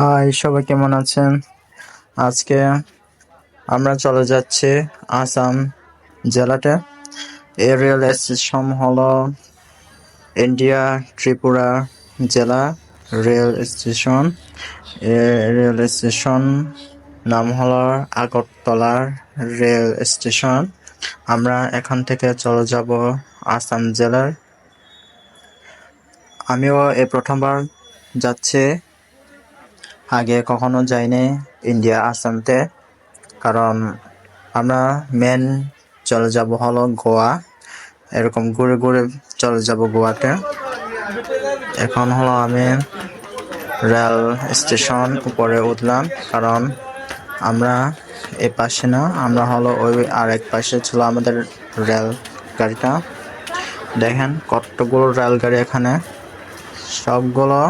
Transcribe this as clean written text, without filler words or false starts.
High, সবাই কেমন আছেন? আজকে আমরা চলে যাচ্ছি আসাম জেলাতে। এই রেল স্টেশন হলো ইন্ডিয়া ত্রিপুরা জেলা রেল স্টেশন। রেল স্টেশন নাম হলো আগরতলা রেল স্টেশন। আমরা এখান থেকে চলে যাব আসাম জেলার। আমিও এই প্রথমবার যাচ্ছি, আগে কখনো যাইনি ইন্ডিয়া আসামতে। কারণ আমরা মেন চলে যাব হলো গোয়া, এরকম ঘুরে ঘুরে চলে যাব গোয়াতে। এখন হলো আমি রেল স্টেশন উপরে উঠলাম, কারণ আমরা এ পাশে না, আমরা হলো ওই আরেক পাশে ছিল আমাদের রেল গাড়িটা। দেখেন কতগুলো রেলগাড়ি এখানে, সবগুলো